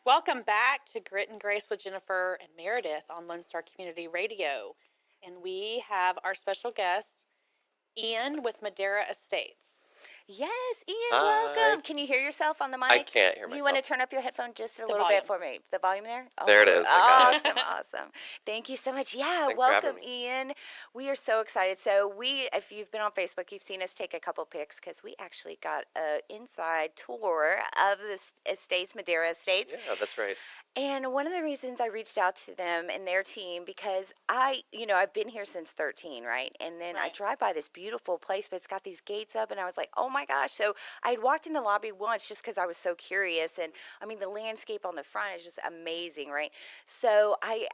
Welcome back to Grit and Grace with Jennifer and Meredith on Lone Star Community Radio. And we have our special guest, Ian with Madera Estates. Yes, Ian, Hi. welcome. Can you hear yourself on the mic? I can't hear myself. You want to turn up your headphone just a little volume. bit for me? The volume there? Oh, There it is. I got it. Awesome. Thank you so much. Yeah, Thanks for welcome, having me. Ian. We are so excited. So if you've been on Facebook, you've seen us take a couple pics because we actually got an inside tour of the estates, Madera Estates. Yeah, that's right. And one of the reasons I reached out to them and their team, because I've been here since 13, right? And then I Right. drive by this beautiful place, but it's got these gates up, and I was like, oh my gosh. So I had walked in the lobby once just because I was so curious. And I mean, the landscape on the front is just amazing, right? So I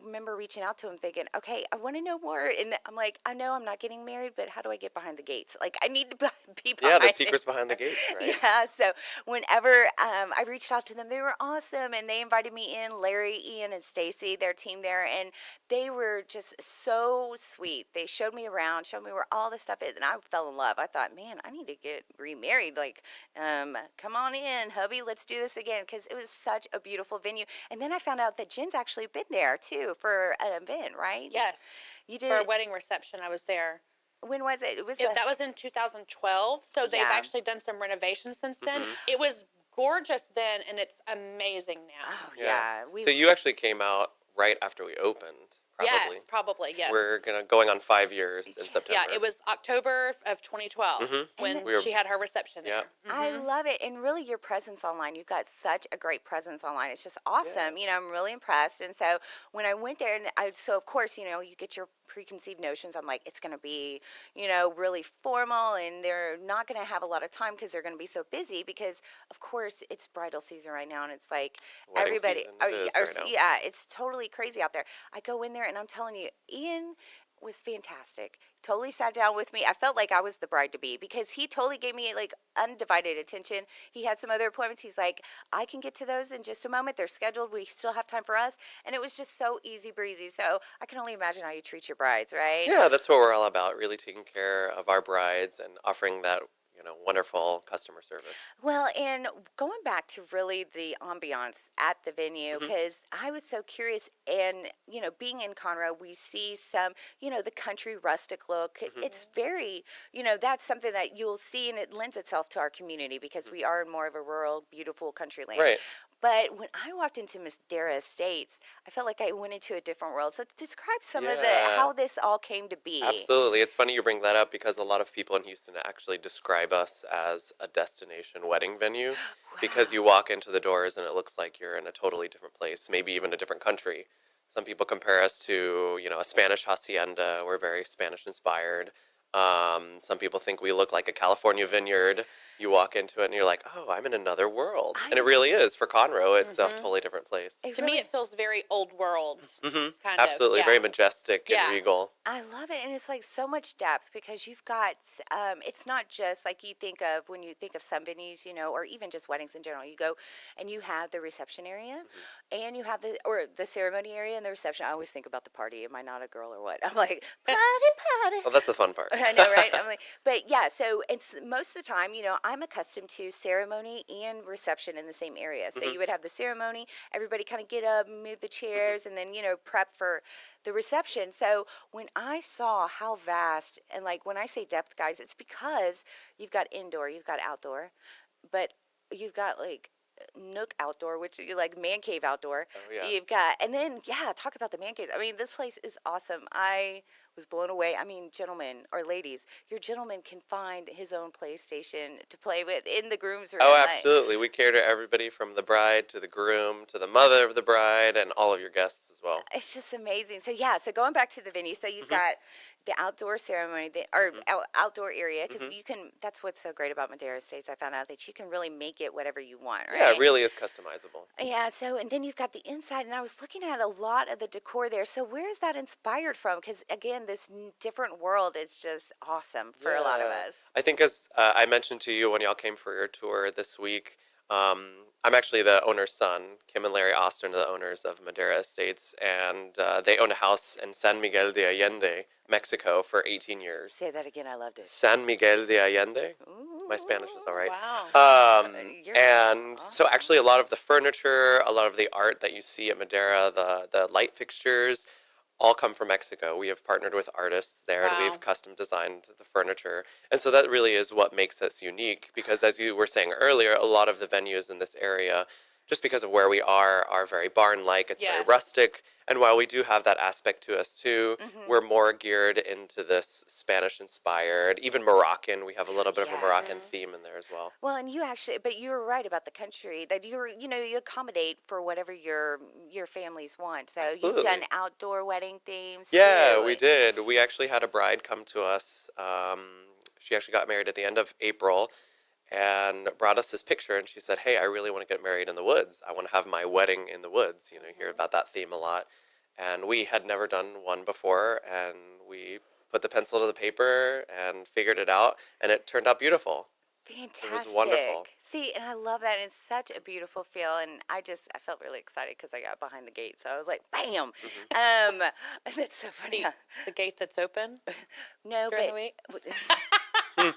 remember reaching out to him thinking, okay, I want to know more. And I'm like, I know I'm not getting married, but how do I get behind the gates? Like, I need to be behind Yeah, the it. secret's behind the gates, right? Yeah, so whenever I reached out to them, they were awesome, and they invited me in. Larry, Ian, and Stacy, their team there, and they were just so sweet. They showed me around, showed me where all the stuff is, and I fell in love. I thought, man, I need to get remarried. Like, come on in, hubby, let's do this again, because it was such a beautiful venue. And then I found out that Jen's actually been there too for an event, right? Yes. You For a did. wedding reception, I was there. When was it? It was That was in 2012, so they've Yeah. actually done some renovations since then. Mhm. It was gorgeous then, and it's amazing now. Oh yeah. So you actually came out right after we opened, probably. Yes, probably, yes. We're going on 5 years in September. Yeah, it was October of 2012 Mhm. when she had her reception Yeah. there. I love it. And really, your presence online, you've got such a great presence online. It's just awesome. Yeah. I'm really impressed. And so when I went there, so of course, you get your preconceived notions. I'm like, it's going to be, really formal, and they're not going to have a lot of time because they're going to be so busy because, of course, it's bridal season right now. And it's like Wedding everybody, season it is right now. yeah, it's totally crazy out there. I go in there and I'm telling you, Ian was fantastic. Totally sat down with me. I felt like I was the bride to be because he totally gave me like undivided attention. He had some other appointments. He's like, I can get to those in just a moment. They're scheduled. We still have time for us. And it was just so easy breezy. So I can only imagine how you treat your brides, right? Yeah, that's what we're all about, really taking care of our brides and offering that, wonderful customer service. Well, and going back to really the ambiance at the venue, because I was so curious, and being in Conroe, we see some, the country rustic look. It's very, that's something that you'll see, and it lends itself to our community because we are in more of a rural, beautiful country land. Right. But when I walked into Madera Estates, I felt like I went into a different world. So describe some of Yeah. how this all came to be. Absolutely. It's funny you bring that up because a lot of people in Houston actually describe us as a destination wedding venue because you walk into the doors and it looks like you're in a totally different place, maybe even a different country. Some people compare us to, a Spanish hacienda. We're very Spanish inspired. Some people think we look like a California vineyard. You walk into it and you're like, oh, I'm in another world. And it really is. For Conroe, it's a totally different place. To me, it feels very old world, kind of. Absolutely. Yeah. Very majestic Yeah. and regal. I love it, and it's like so much depth because you've got. It's not just like you think of when you think of some venues, or even just weddings in general. You go, and you have the reception area, and you have the ceremony area and the reception. I always think about the party. Am I not a girl or what? I'm like party. Well, that's the fun part. I know, right? I'm like, but yeah. So it's most of the time, I'm accustomed to ceremony and reception in the same area. So you would have the ceremony, everybody kind of get up, move the chairs, and then prep for the reception. So when I saw how vast, and like when I say depth, guys, it's because you've got indoor, you've got outdoor, but you've got like nook outdoor, which you like man cave outdoor. Oh, yeah. You've got, and then talk about the man caves. I mean, this place is awesome. I was blown away. I mean, gentlemen or ladies, your gentleman can find his own PlayStation to play with in the groom's room. Oh, absolutely. We cater to everybody from the bride to the groom to the mother of the bride and all of your guests as well. It's just amazing. So so going back to the venue, so you've got the outdoor ceremony, outdoor area, because you can. That's what's so great about Madera Estates. I found out that you can really make it whatever you want, right? Yeah, it really is customizable. Yeah. So and then you've got the inside, and I was looking at a lot of the decor there. So where is that inspired from? Because again, this different world is just awesome for a lot of Yeah. us. I think as I mentioned to you when y'all came for your tour this week, I'm actually the owner's son. Kim and Larry Austin are the owners of Madera Estates, and they own a house in San Miguel de Allende, Mexico, for 18 years. Say that again. I loved it. San Miguel de Allende. Ooh. My Spanish is all right. Wow. You're And so awesome. actually a lot of the furniture, a lot of the art that you see at Madera, the light fixtures, all come from Mexico. We have partnered with artists there and Wow. we've custom designed the furniture. And so that really is what makes us unique because as you were saying earlier, a lot of the venues in this area, just because of where we are very barn-like, it's very Yes. rustic. And while we do have that aspect to us too, Mhm. we're more geared into this Spanish-inspired, even Moroccan. We have a little bit of a Moroccan Yes. theme in there as well. Well, and you actually, but you were right about the country that you accommodate for whatever your families want. So you've done Absolutely. outdoor wedding themes Yeah, too. we did. We actually had a bride come to us. She actually got married at the end of April and brought us this picture. And she said, "Hey, I really want to get married in the woods. I want to have my wedding in the woods." You know, you hear about that theme a lot. And we had never done one before. And we put the pencil to the paper and figured it out. And it turned out beautiful. It was wonderful. Fantastic. See, and I love that. It's such a beautiful feel, and I felt really excited because I got behind the gate, so I was like, bam. Hmm. That's so funny. The gate that's open No, during but the week.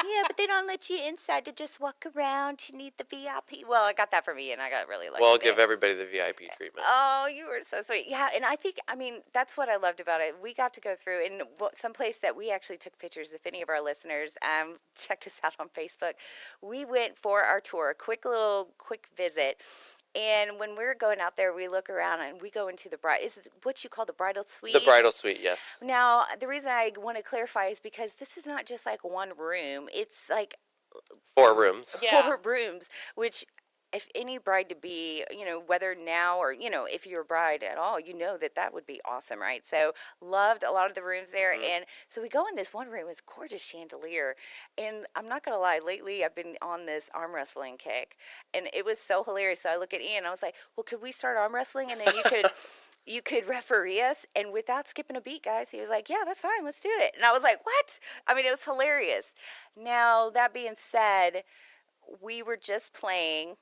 yeah, but they don't let you inside to just walk around. You need the VIP. Well, I got that for me, and I got really lucky. Well, I'll there. give everybody the VIP treatment. Oh, you were so sweet. Yeah, and I mean, that's what I loved about it. We got to go through in some place that we actually took pictures. If any of our listeners checked us out on Facebook, we went for our tour, a quick visit. And when we were going out there, we look around and we go into the bride. Is it what you call the bridal suite? The bridal suite, yes. Now, the reason I want to clarify is because this is not just like one room. It's like 4 rooms. Yeah. 4 rooms, which if any bride to be, whether now or, if you're a bride at all, that would be awesome, right? So loved a lot of the rooms there. Mhm. And so we go in this one room, it was gorgeous chandelier. And I'm not going to lie, lately I've been on this arm wrestling kick and it was so hilarious. So I look at Ian, I was like, well, could we start arm wrestling? And then you could referee us. And without skipping a beat, guys, he was like, yeah, that's fine. Let's do it. And I was like, what? I mean, it was hilarious. Now, that being said, we were just playing.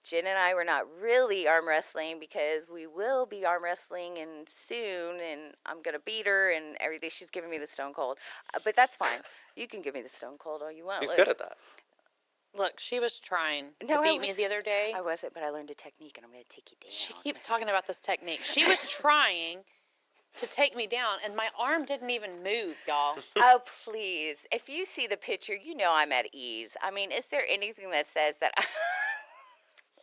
Jen and I were not really arm wrestling because we will be arm wrestling and soon, and I'm gonna beat her and everything. She's giving me the stone cold, but that's fine. You can give me the stone cold all you want. She's Look. good at that. Look, she was trying No, to I beat me wasn't. the other day. I wasn't, but I learned a technique, and I'm gonna take you down. She keeps talking about this technique. She was trying to take me down, and my arm didn't even move, y'all. Oh, please! If you see the picture, you know I'm at ease. I mean, is there anything that says that?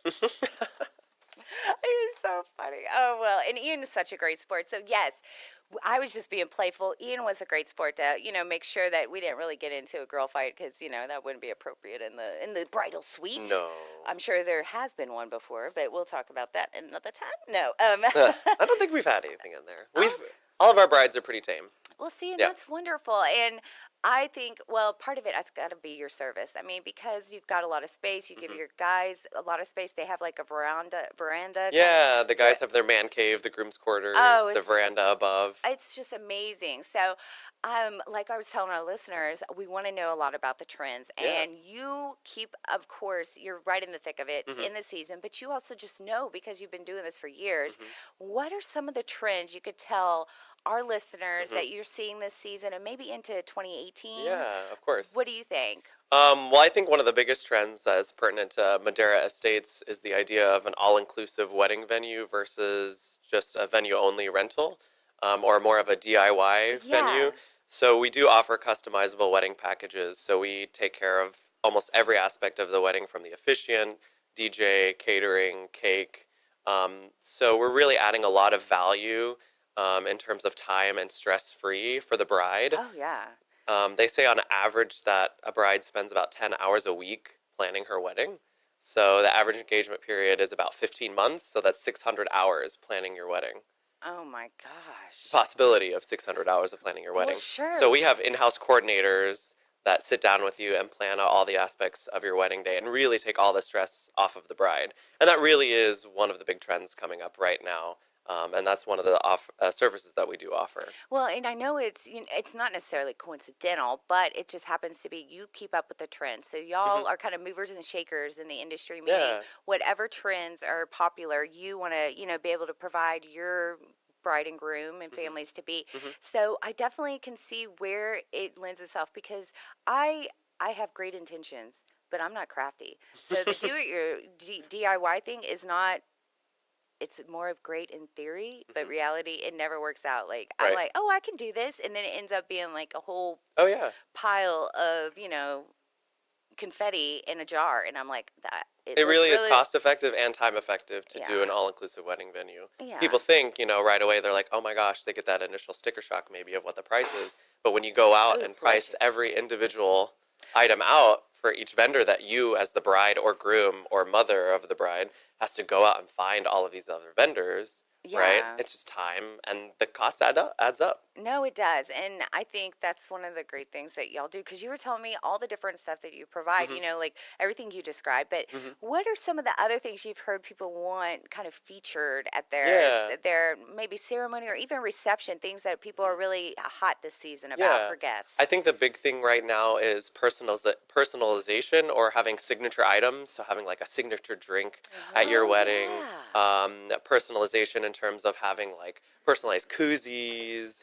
It was so funny. Oh, well, and Ian is such a great sport. So, yes, I was just being playful. Ian was a great sport to, make sure that we didn't really get into a girl fight because, that wouldn't be appropriate in the bridal suite. No. I'm sure there has been one before, but we'll talk about that another time. No. I don't think we've had anything in there. All of our brides are pretty tame. Well, see, and Yeah. that's wonderful. And I think, well, part of it's got to be your service. I mean, because you've got a lot of space, you give your guys a lot of space. They have like a veranda. Yeah, the guys have their man cave, the groom's quarters, Oh, the it's veranda above. It's just amazing. So, like I was telling our listeners, we want to know a lot about the trends, Yeah. and you keep, of course, you're right in the thick of it Mhm. in the season, but you also just know because you've been doing this for years. Mhm. What are some of the trends you could tell our listeners that you're seeing this season and maybe into 2018? Yeah, of course. What do you think? Well, I think one of the biggest trends that is pertinent to Madera Estates is the idea of an all-inclusive wedding venue versus just a venue-only rental, or more of a DIY venue. Yeah. So we do offer customizable wedding packages. So we take care of almost every aspect of the wedding, from the officiant, DJ, catering, cake. So we're really adding a lot of value in terms of time and stress-free for the bride. Oh, yeah. They say on average that a bride spends about 10 hours a week planning her wedding. So the average engagement period is about 15 months. So that's 600 hours planning your wedding. Oh, my gosh. Possibility of 600 hours of planning your wedding. sure. So we have in-house coordinators that sit down with you and plan out all the aspects of your wedding day and really take all the stress off of the bride. And that really is one of the big trends coming up right now. And that's one of the services that we do offer. Well, and I know it's not necessarily coincidental, but it just happens to be you keep up with the trends. So y'all are kind of movers and shakers in the industry, meaning Yeah. whatever trends are popular, you want to, be able to provide your bride and groom and families to be. So I definitely can see where it lends itself because I have great intentions, but I'm not crafty. So the DIY thing is not. It's more of great in theory, but reality, it never works out. Like I'm Right. like, oh, I can do this, and then it ends up being like a whole Oh yeah. pile of confetti in a jar, and I'm like, that it It looked really is really, cost effective and time effective to do yeah, an all inclusive wedding venue. yeah. People think, right away, they're like, oh my gosh, they get that initial sticker shock maybe of what the price is. But when you go out Ooh, and bless price you. every individual item out for each vendor that you, as the bride or groom or mother of the bride, has to go out and find all of these other vendors, right? Yeah. It's just time and the cost adds up. No, it does. And I think that's one of the great things that y'all do because you were telling me all the different stuff that you provide, Hmm. like everything you described. But Hmm. what are some of the other things you've heard people want kind of featured at Yeah. their maybe ceremony or even reception, things that people are really hot this season about Yeah. for I guests? think the big thing right now is personalization or having signature items. So having like a signature drink at your Oh, wedding. yeah. Personalization in terms of having like personalized koozies.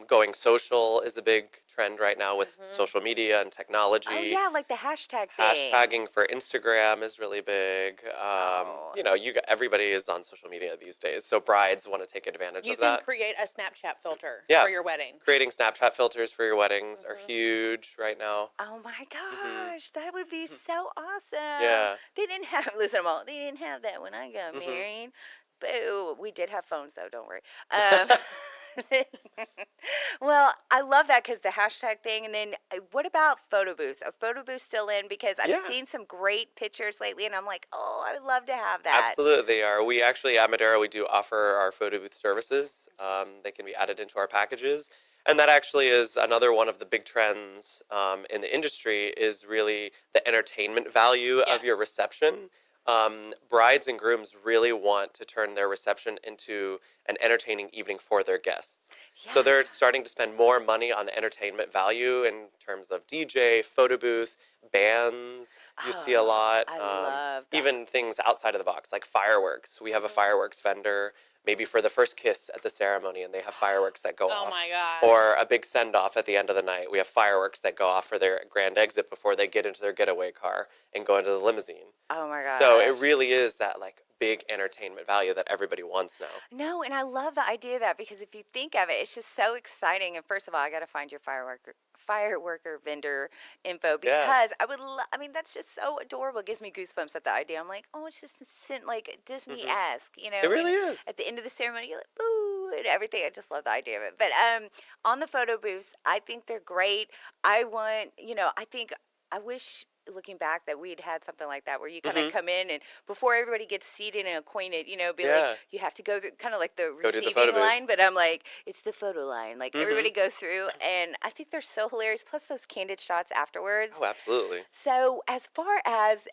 Going social is a big trend right now with Mm-hmm. social media and Oh, technology. yeah, like the hashtag thing. Hashtagging for Instagram is really big. Oh, Everybody is on social media these days, so brides want to take advantage You of can that. create a Snapchat filter Yeah, for your wedding. creating Snapchat filters for your weddings are Mm-hmm. huge right now. oh my Hmm. gosh, that would be so awesome. Yeah. They didn't have, listen, Mom, they didn't have that when I got Hmm. married. Boo. We did have phones though, don't worry. Um, well, I love that because the hashtag thing. And then what about photo booths? Are photo booths still in? Because I've Yeah, seen some great pictures lately and I'm like, oh, I would love to have that. absolutely they are. We actually at Madera we do offer our photo booth services. They can be added into our packages, and that actually is another one of the big trends in the industry. Is really the entertainment value of your Yes. reception. Brides and grooms really want to turn their reception into an entertaining evening for their guests. So Yeah. they're starting to spend more money on entertainment value in terms of DJ, photo booth, bands. You see a Oh, lot. I love that. Even things outside of the box, like fireworks. We have a Mm-hmm. fireworks vendor, maybe for the first kiss at the ceremony, and they have fireworks that go Oh off. my gosh. Or a big send off at the end of the night. We have fireworks that go off for their grand exit before they get into their getaway car and go into the limousine. Oh my So it gosh. really is that like big entertainment value that everybody wants now. No, and I love the idea of that because if you think of it, it's just so exciting. And first of all, I got to find your fireworker vendor info Yeah. because I mean, that's just so adorable. It gives me goosebumps at the idea. I'm like, oh, it's just like Disney Hmm. esque, It And really is. at the end of the ceremony, you're like, ooh, and everything. I just love the idea of it. But on the photo booths, I think they're great. I want, I think I wish looking back that we'd had something like that where you kind of Hmm. come in and before everybody gets seated and acquainted, be like Yeah. you have to go through kind of like the Go to the photo receiving booth. line, but I'm like it's the photo line. Like Hmm. everybody go through, and I think they're so hilarious. Plus those candid shots afterwards. Oh, absolutely. So as far as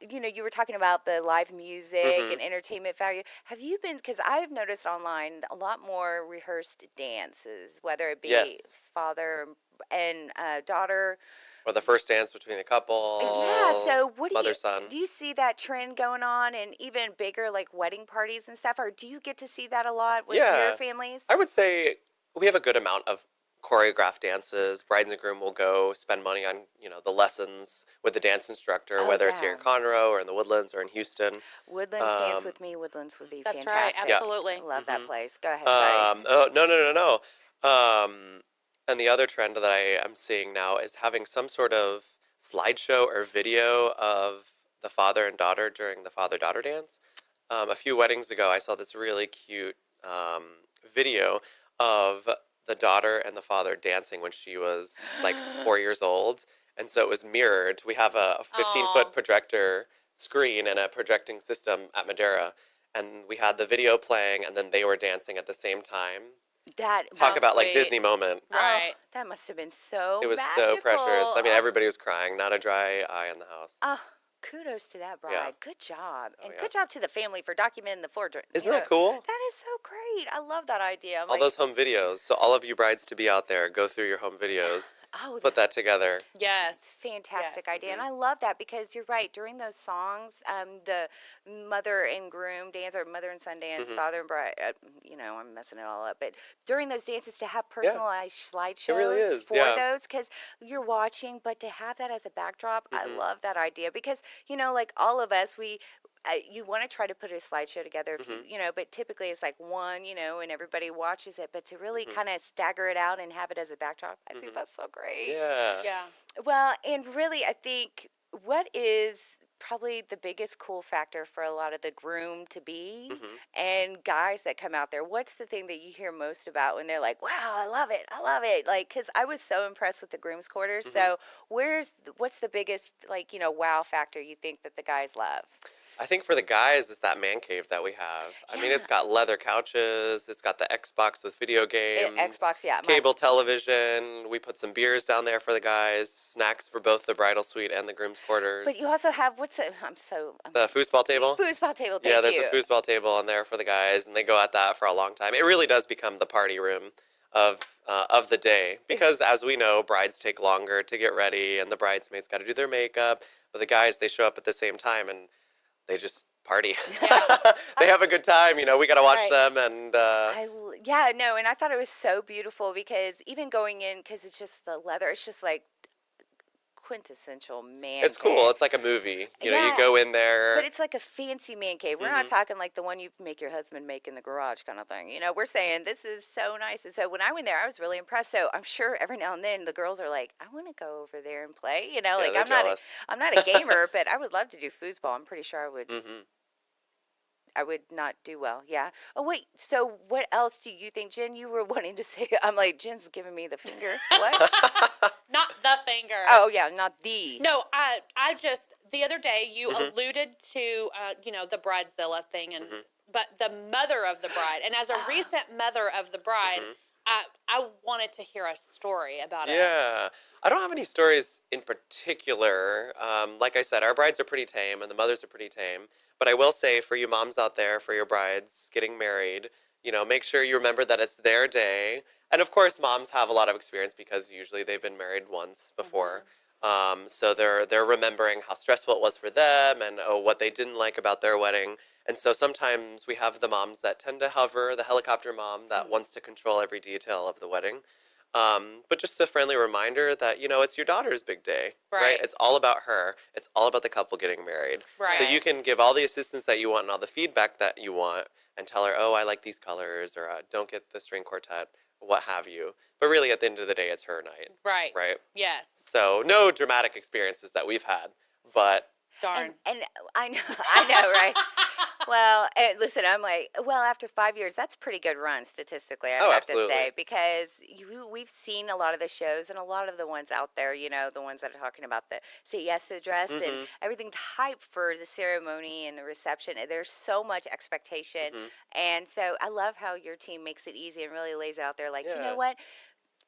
you were talking about the live music Hmm. and entertainment value. Have you been? Because I've noticed online a lot more rehearsed dances, whether it be Yes. father and daughter. Or the first dance between a Yeah, couple, so what mother son. do you see that trend going on and even bigger like wedding parties and stuff, or do you get to see that a lot with your Yeah. families? I would say we have a good amount of choreographed dances. Brides and groom will go spend money on, the lessons with the dance instructor, Oh whether it's here yeah. in Conroe or in the Woodlands or in Houston. Woodlands Dance Um, with Me. Woodlands would be That's right. fantastic. yeah. Absolutely. Love that Hmm. place. Go ahead, sorry. Oh, no, no, no, no. And the other trend that I am seeing now is having some sort of slideshow or video of the father and daughter during the father-daughter dance. A few weddings ago, I saw this really cute video of the daughter and the father dancing when she was like 4 years old. And so it was mirrored. We have a 15-foot Oh, projector screen and a projecting system at Madera. And we had the video playing, and then they were dancing at the same time. That Talk how must. about like sweet. Disney moment. Oh, Right. that must have been so It was so magical. precious. I mean, Oh, everybody was crying, not a dry eye in the house. oh, kudos to that bride. Yeah. Good job. Oh, And yeah. good job to the family for documenting the fortune. Isn't that cool? That is so great. I love that idea. I'm All like, those home videos. So all of you brides to be out there, go through your home videos, oh, put that together. Yes. fantastic Yes. idea. And I love that because you're right. During those songs, the mother and groom dance, or mother and son dance, father and bride, I'm messing it all up. But during those dances, to have personalized slideshows really is, for yeah. those, because you're watching, but to have that as a backdrop, I Mhm. love that idea because, like all of us, you want to try to put a slideshow together, if Mhm. but typically it's like one, and everybody watches it. But to really Mhm. kind of stagger it out and have it as a backdrop, I think Mhm. that's so great. Yeah. Yeah. Well, and really, I think what is probably the biggest cool factor for a lot of the groom to be Mhm. and guys that come out there, what's the thing that you hear most about when they're like, wow, I love it. I love it. Like, because I was so impressed with the groom's quarters. Mhm. So, what's the biggest, like, wow factor you think that the guys love? I think for the guys, it's that man cave that we have. I mean, it's Yeah. got leather couches, it's got the Xbox with video games, Xbox, yeah. cable television. We put some beers down there for the guys, snacks for both the bridal suite and the groom's quarters. But you also have, The foosball table? foosball table. Yeah, Thank there's a you. foosball table on there for the guys, and they go at that for a long time. It really does become the party room of the day because, as we know, brides take longer to get ready, and the bridesmaids got to do their makeup. But the guys, they show up at the same time, and they just party. Yeah. They have a good time. We got to watch Right. them, and Yeah, no, and I thought it was so beautiful because even going in, because it's just the leather, it's just like quintessential man it's cool. cave. It's like a movie. You Yeah, go in there. but it's like a fancy man cave. We're not Mhm. talking like the one you make your husband make in the garage kind of thing. We're saying this is so nice. And so when I went there, I was really impressed. So I'm sure every now and then the girls are like, I want to go over there and play. Yeah, Like they're jealous. I'm not a gamer, but I would love to do foosball. I'm pretty sure Mhm. I would not do well. Yeah. Oh wait. So what else do you think, Jen? You were wanting to say? I'm like, Jen's giving me the finger. What? Not the finger. Oh yeah, not the. No, I just the other day you Mhm. alluded to the bridezilla thing, and Mhm. but the mother of the bride, and as a recent mother of the bride, Mhm. I wanted to hear a story about it. Yeah. I don't have any stories in particular. Like I said, our brides are pretty tame and the mothers are pretty tame. But I will say for you moms out there, for your brides getting married, make sure you remember that it's their day. And of course, moms have a lot of experience because usually they've been married once before. So they're remembering how stressful it was for them and what they didn't like about their wedding. And so sometimes we have the moms that tend to hover, the helicopter mom that wants to control every detail of the wedding. But just a friendly reminder that, it's your daughter's big day, right? Right. It's all about her. It's all about the couple getting married. Right. So you can give all the assistance that you want and all the feedback that you want and tell her, oh, I like these colors or don't get the string quartet, what have you. But really, at the end of the day, it's her night. Right. Right. Yes. So no dramatic experiences that we've had, but Darn. And I know, I know, right? Well, listen, I'm like, well, after 5 years, that's a pretty good run statistically, I Oh, have to absolutely. say, because we've seen a lot of the shows and a lot of the ones out there, the ones that are talking about the say yes to the dress and Mhm. everything, the hype for the ceremony and the reception. And there's so much expectation. Mhm. And so I love how your team makes it easy and really lays out there, like, you know Yeah. what?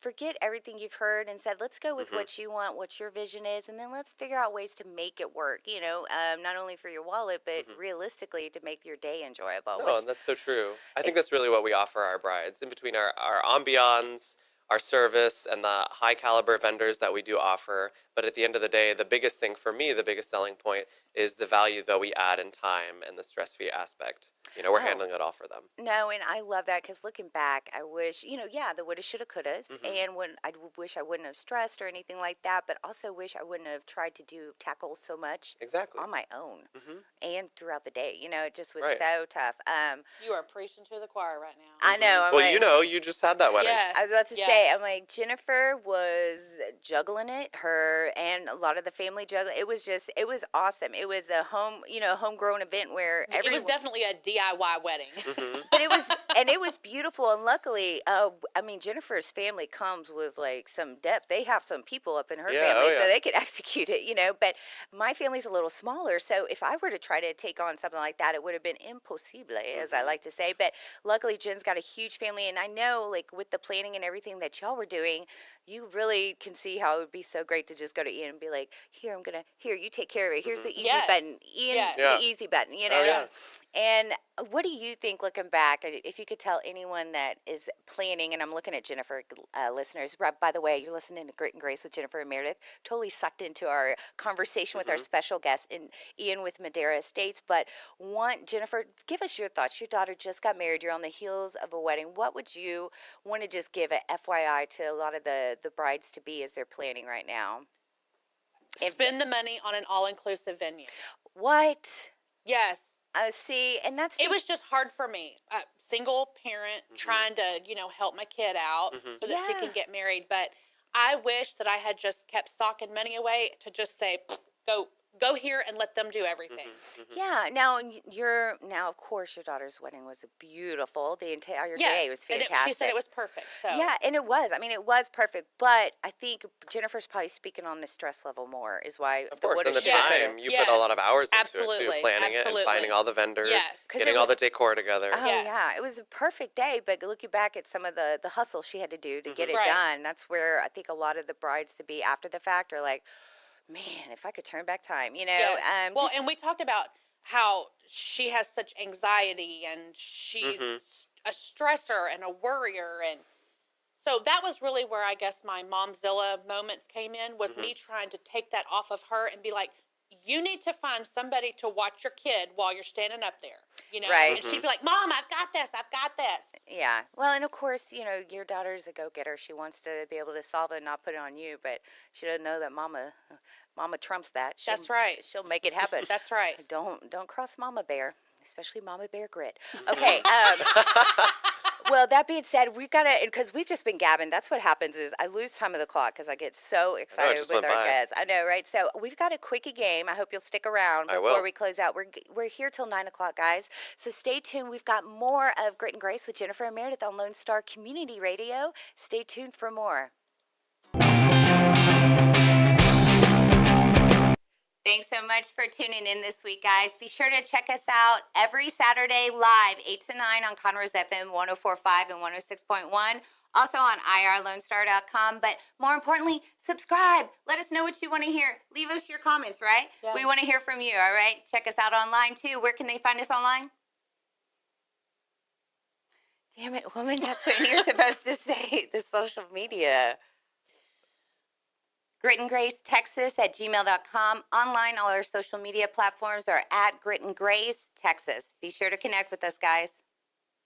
Forget everything you've heard and said, let's go with Mhm. what you want, what your vision is, and then let's figure out ways to make it work, not only for your wallet, but Mhm. realistically to make your day enjoyable. No, Which, and that's so true. I think that's really what we offer our brides in between our ambiance, our service, and the high caliber vendors that we do offer. But at the end of the day, the biggest thing for me, the biggest selling point is the value that we add in time and the stress free aspect. We're oh, handling it all for them. no, and I love that because looking back, I wish, yeah, the woulda, shoulda, couldas, Mhm. and when wish I wouldn't have stressed or anything like that, but also wish I wouldn't have tried to tackle so much Exactly. on my own Mhm. and throughout the day. It just was Right. so tough. You are preaching to the choir right now. I know. I'm Well, like, you just had that wedding. Yes. I was about to yes. say, I'm like, Jennifer was juggling it, her and a lot of the family juggling. It was awesome. It was a homegrown event where It everyone, was definitely a DIY wedding. Mhm. but it was beautiful. And luckily, I mean, Jennifer's family comes with like some depth. They have some people up in her Yeah, family, oh, so yeah. they could execute it, But my family's a little smaller, so if I were to try to take on something like that, it would have been impossible, as I Mhm. like to say. But luckily, Jen's got a huge family, and I know, like with the planning and everything that y'all were doing, you really can see how it would be so great to just go to Ian and be like, here, you take care of it. Here's the easy Yes. button. Ian, Yes. Yeah. the easy button, you know? Oh, yeah. And what do you think, looking back, if you could tell anyone that is planning, and I'm looking at Jennifer, listeners, by the way, you're listening to Grit and Grace with Jennifer and Meredith, totally sucked into our conversation with our special guest, Ian with Madera Estates. But Jennifer, give us your thoughts. Your daughter just got married. You're on the heels of a wedding. What would you want to just give a FYI to a lot of the brides-to-be as they're planning right now? Spend the money on an all-inclusive venue. What? Yes. See, and that's It was just hard for me. Single parent trying to, help my kid out so that she Yeah. can get married. But I wish that I had just kept socking money away to just say, go here and let them do everything. Yeah. Now of course, your daughter's wedding was beautiful. The entire Yes. day was And fantastic. she said it was perfect. So. Yeah, and it was. I mean, it was perfect. But I think Jennifer's probably speaking on the stress level more. Is why Of course, and the Yes. time you put a lot of hours into it Absolutely. too, planning it and finding all the vendors, Yes. 'Cause getting it all was- the decor together. Oh Yes. yeah, it was a perfect day. But looking back at some of the hustle she had to do to get it Right. done, that's where I think a lot of the brides to be after the fact are like, man, if I could turn back time, Yes. Well, just- and we talked about how she has such anxiety and she's a stressor and a worrier. And so that was really where I guess my Momzilla moments came in, was me trying to take that off of her and be like, you need to find somebody to watch your kid while you're standing up there, Right. And she'd be like, Mom, I've got this. Yeah. Well, and of course, your daughter's a go-getter. She wants to be able to solve it and not put it on you, but she doesn't know that Mama trumps that. That's right. She'll make it happen. That's right. Don't cross Mama Bear, especially Mama Bear Grit. Okay. Well, that being said, we've got to, because we've just been gabbing. That's what happens is I lose time of the clock because I get so excited just with went our by. guests. I know, right? So we've got a quickie game. I hope you'll stick around I before will. we close out. We're here till 9:00, guys. So stay tuned. We've got more of Grit and Grace with Jennifer and Meredith on Lone Star Community Radio. Stay tuned for more. Thanks so much for tuning in this week, guys. Be sure to check us out every Saturday live, 8 to 9 on Conroe's FM 104.5 and 106.1. Also on irlonestar.com. But more importantly, subscribe. Let us know what you want to hear. Leave us your comments, right? Yeah. We want to hear from you, all right? Check us out online, too. Where can they find us online? Damn it, woman. That's what you're supposed to say. The social media. Grit and Grace Texas at gmail.com. Online, all our social media platforms are at Grit and Grace Texas. Be sure to connect with us, guys.